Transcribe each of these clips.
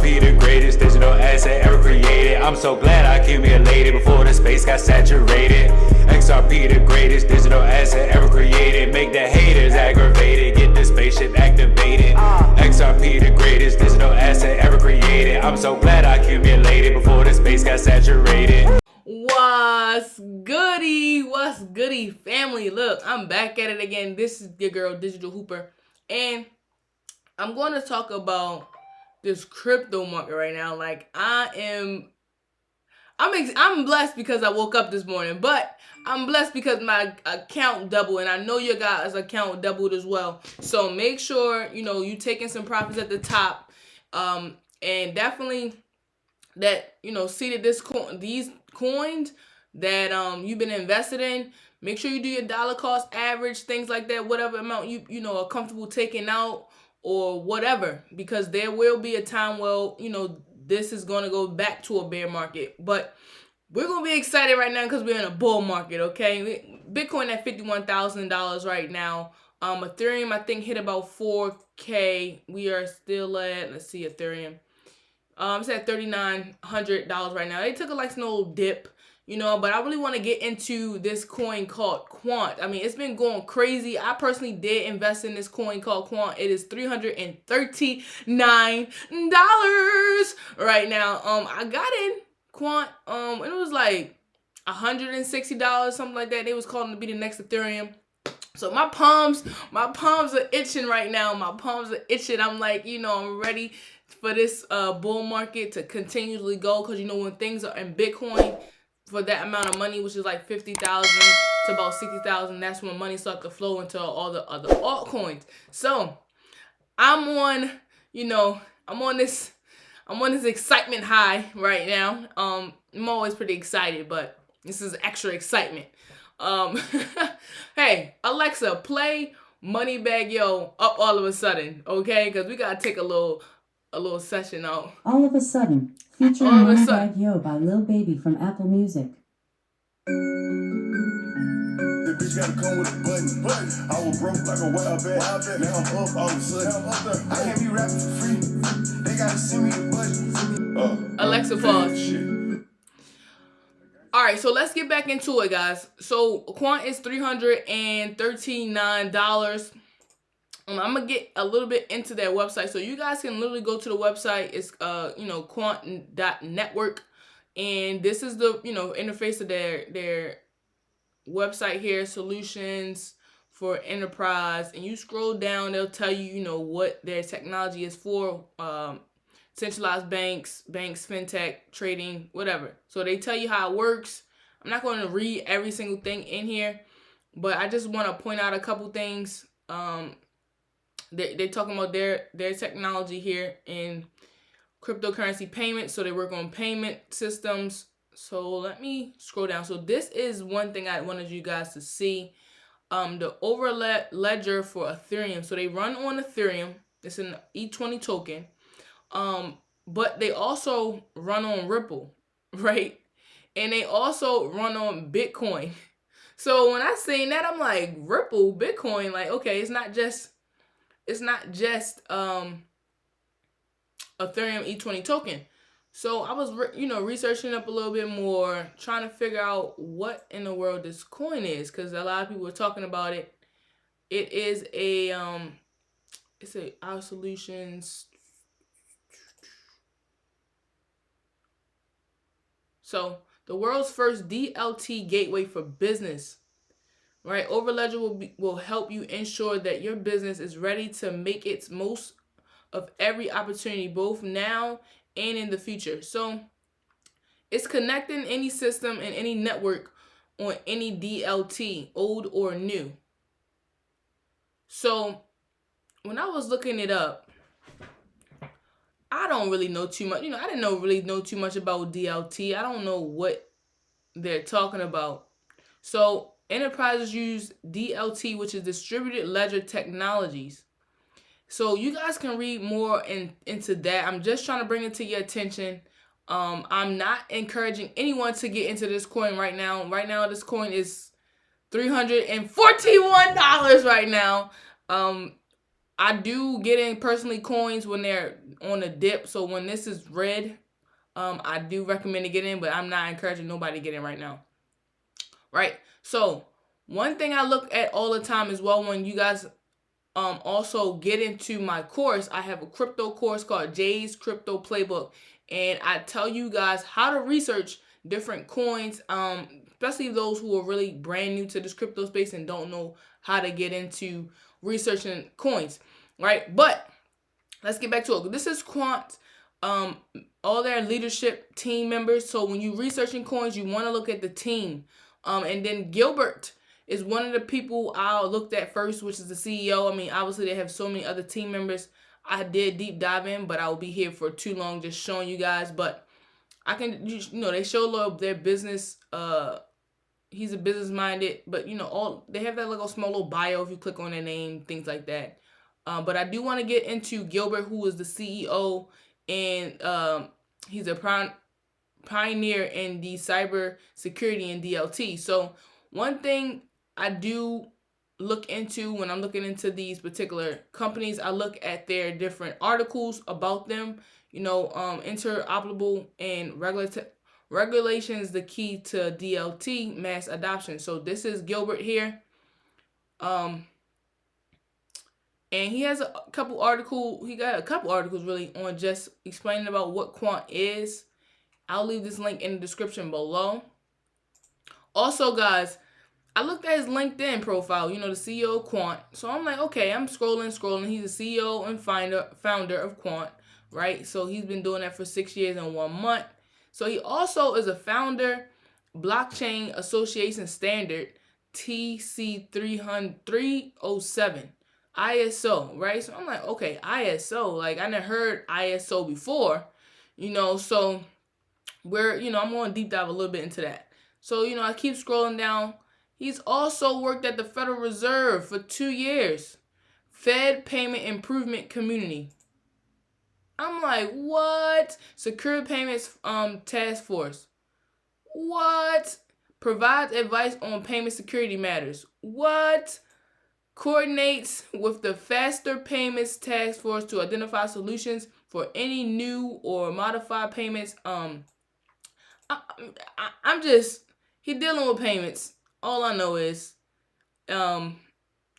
XRP, the greatest digital asset ever created. I'm so glad I accumulated before the space got saturated. XRP, the greatest digital asset ever created. Make the haters aggravated, get the spaceship activated. XRP, the greatest digital asset ever created. I'm so glad I accumulated before the space got saturated. What's goody family? Look, I'm back at it again. This is your girl Digital Hooper, and I'm going to talk about this crypto market right now. Like, I'm blessed because I woke up this morning, but I'm blessed because my account doubled, and I know your guys' account doubled as well. So make sure you taking some profits at the top, and definitely that see that these coins that you've been invested in. Make sure you do your dollar cost average, things like that, whatever amount you are comfortable taking out or whatever, because there will be a time where this is going to go back to a bear market. But we're going to be excited right now because we're in a bull market, okay? Bitcoin at $51,000 right now. Ethereum, I think, hit about 4K. We are still at, let's see, Ethereum. It's at $3,900 right now. They took a little dip, but I really want to get into this coin called Quant. I mean, it's been going crazy. I personally did invest in this coin called Quant. It is $339 right now. I got in Quant, and it was like $160, something like that. They was calling to be the next Ethereum. So my palms are itching right now. My palms are itching. I'm like, I'm ready for this bull market to continually go, because when things are in Bitcoin for that amount of money, which is like 50,000 to about 60,000, that's when money starts to flow into all the other altcoins. So I'm on this excitement high right now. I'm always pretty excited, but this is extra excitement. Hey, Alexa, play Moneybag Yo up all of a sudden, okay? Because we gotta take a little session out. All of a sudden, featuring Moneybag Yo by Lil Baby from Apple Music. The bitch gotta come with a button. I was broke like a wild bat. Now I'm up all of a sudden. I can't be rapping for free. They gotta send me the budget. Alexa, pause. Alright, so let's get back into it, guys. So Quant is $339. I'm gonna get a little bit into their website, so you guys can literally go to the website. It's quant.network, and this is the interface of their website here, solutions for enterprise. And you scroll down, they'll tell you what their technology is for. Centralized banks, fintech, trading, whatever. So they tell you how it works. I'm not going to read every single thing in here, but I just want to point out a couple things. They're talking about their technology here in cryptocurrency payments. So they work on payment systems. So let me scroll down. So this is one thing I wanted you guys to see. The overlay ledger for Ethereum. So they run on Ethereum. It's an E20 token. But they also run on Ripple, right? And they also run on Bitcoin. So when I seen that, I'm like, Ripple, Bitcoin, like, okay, it's not just Ethereum E20 token. So I was researching up a little bit more, trying to figure out what in the world this coin is, because a lot of people were talking about it. It is it's our solutions. So the world's first DLT gateway for business, right? Overledger will help you ensure that your business is ready to make its most of every opportunity, both now and in the future. So it's connecting any system and any network on any DLT, old or new. So when I was looking it up, I don't really know too much. I didn't really know too much about DLT. I don't know what they're talking about. So enterprises use DLT, which is distributed ledger technologies. So you guys can read more into that. I'm just trying to bring it to your attention. I'm not encouraging anyone to get into this coin right now. Right now, this coin is $341 right now. I do get in personally coins when they're on a dip. So when this is red, I do recommend to get in, but I'm not encouraging nobody to get in right now. Right? So one thing I look at all the time as well when you guys also get into my course, I have a crypto course called Jay's Crypto Playbook. And I tell you guys how to research different coins, especially those who are really brand new to this crypto space and don't know how to get into researching coins, right? But let's get back to it. This is Quant, all their leadership team members. So when you're researching coins, you want to look at the team. And then Gilbert is one of the people I looked at first, which is the CEO. I mean, obviously they have so many other team members. I did deep dive in, but I will be here for too long just showing you guys. But I can, they show a little of their business. He's a business minded, but they have that little small little bio if you click on their name, things like that. But I do want to get into Gilbert, who is the CEO, and he's a pioneer in the cyber security and DLT. So one thing I do look into when I'm looking into these particular companies, I look at their different articles about them, interoperable and regulations, the key to DLT mass adoption. So this is Gilbert here. And he has a couple articles really on just explaining about what Quant is. I'll leave this link in the description below. Also, guys, I looked at his LinkedIn profile, the CEO of Quant. So I'm like, okay, I'm scrolling. He's the CEO and founder of Quant, right? So he's been doing that for 6 years and 1 month. So he also is a founder, Blockchain Association Standard, TC 307, ISO, right? So I'm like, okay, ISO, like I never heard ISO before, so we're, I'm going to deep dive a little bit into that. So, I keep scrolling down. He's also worked at the Federal Reserve for 2 years. Fed Payment Improvement Community. I'm like, what? Secure Payments Task Force. What? Provides advice on payment security matters. What? Coordinates with the Faster Payments Task Force to identify solutions for any new or modified payments. He dealing with payments. All I know is,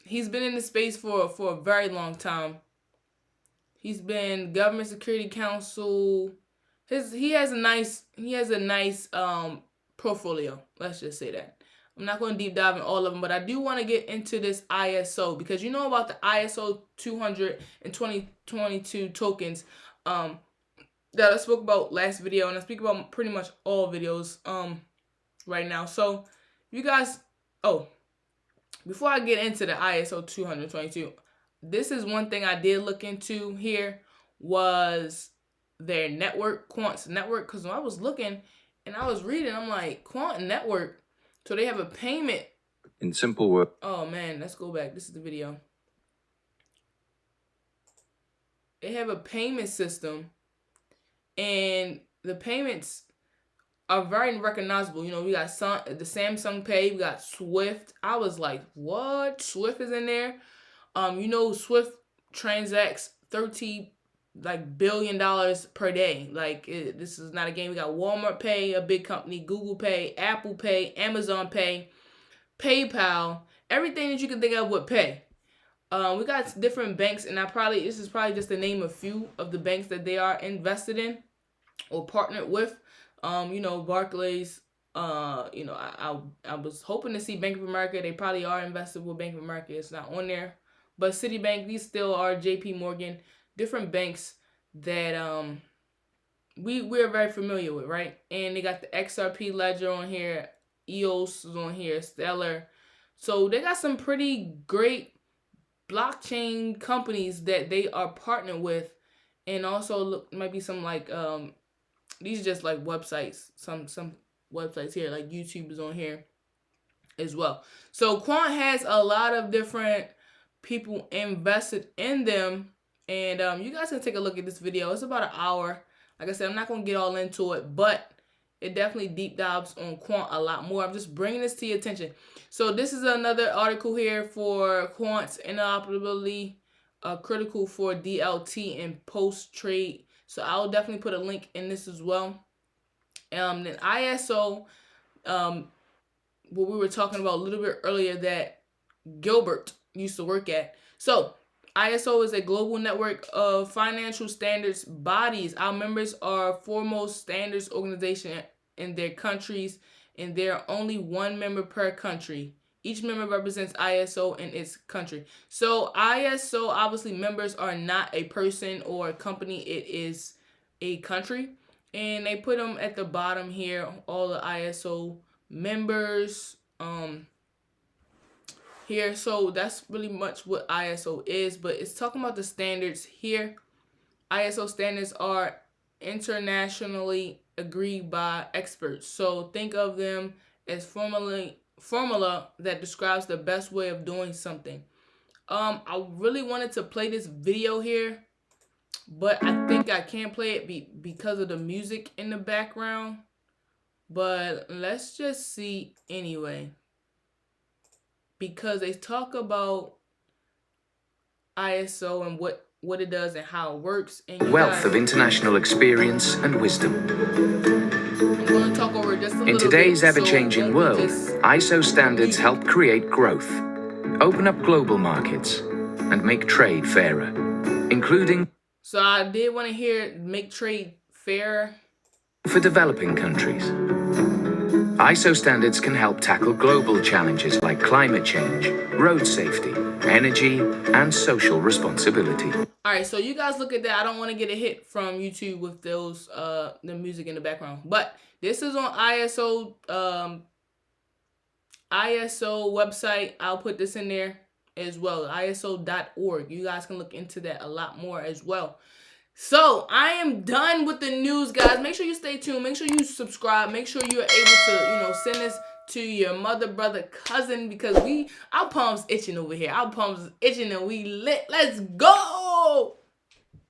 he's been in the space for a very long time. He's been Government Security Council. He has a nice portfolio. Let's just say that. I'm not going to deep dive in all of them, but I do want to get into this ISO because you know about the ISO 200 and 2022 tokens that I spoke about last video, and I speak about pretty much all videos right now. So you guys, before I get into the ISO 222, this is one thing I did look into here was their network, Quant's network, because when I was looking and I was reading, I'm like, Quant network. So they have a payment. In simple words. Oh man, let's go back. This is the video. They have a payment system, and the payments are very recognizable. We got the Samsung Pay, we got Swift. I was like, what? Swift is in there. Swift transacts $30 billion per day. This is not a game. We got Walmart Pay, a big company, Google Pay, Apple Pay, Amazon Pay, PayPal, everything that you can think of with pay. We got different banks, and this is probably just to name a few of the banks that they are invested in or partnered with. Barclays. I was hoping to see Bank of America. They probably are invested with Bank of America. It's not on there. But Citibank, these still are JP Morgan, different banks that we're very familiar with, right? And they got the XRP Ledger on here, EOS is on here, Stellar. So they got some pretty great blockchain companies that they are partnered with, and also might be some these are just like websites, some websites here, like YouTube is on here as well. So Quant has a lot of different people invested in them, and you guys can take a look at this video. It's about an hour. Like I said, I'm not going to get all into it, but it definitely deep dives on Quant a lot more. I'm just bringing this to your attention. So this is another article here for Quant's interoperability critical for DLT and post-trade. So I'll definitely put a link in this as well. Then ISO, what we were talking about a little bit earlier that Gilbert used to work at. So ISO is a global network of financial standards bodies. Our members are foremost standards organization in their countries, and there are only one member per country. Each member represents ISO in its country. So ISO, obviously, members are not a person or a company. It is a country. And they put them at the bottom here, all the ISO members here. So that's really much what ISO is. But it's talking about the standards here. ISO standards are internationally agreed by experts. So think of them as formula that describes the best way of doing something. I really wanted to play this video here, but I think I can't play it because of the music in the background. But let's just see anyway, because they talk about ISO and what it does and how it works. And Wealth of international experience and wisdom. I'm going to talk over just a little bit. In today's so ever-changing world, ISO standards help create growth, open up global markets, and make trade fairer, including So I did want to hear make trade fairer. for developing countries. ISO standards can help tackle global challenges like climate change, road safety, energy, and social responsibility. All right, so you guys look at that. I don't want to get a hit from YouTube with those the music in the background. But this is on ISO ISO website. I'll put this in there as well. ISO.org. You guys can look into that a lot more as well. So I am done with the news, guys. Make sure you stay tuned. Make sure you subscribe. Make sure you're able to, send this to your mother, brother, cousin, because our palms itching over here. Our palms itching and we lit. Let's go.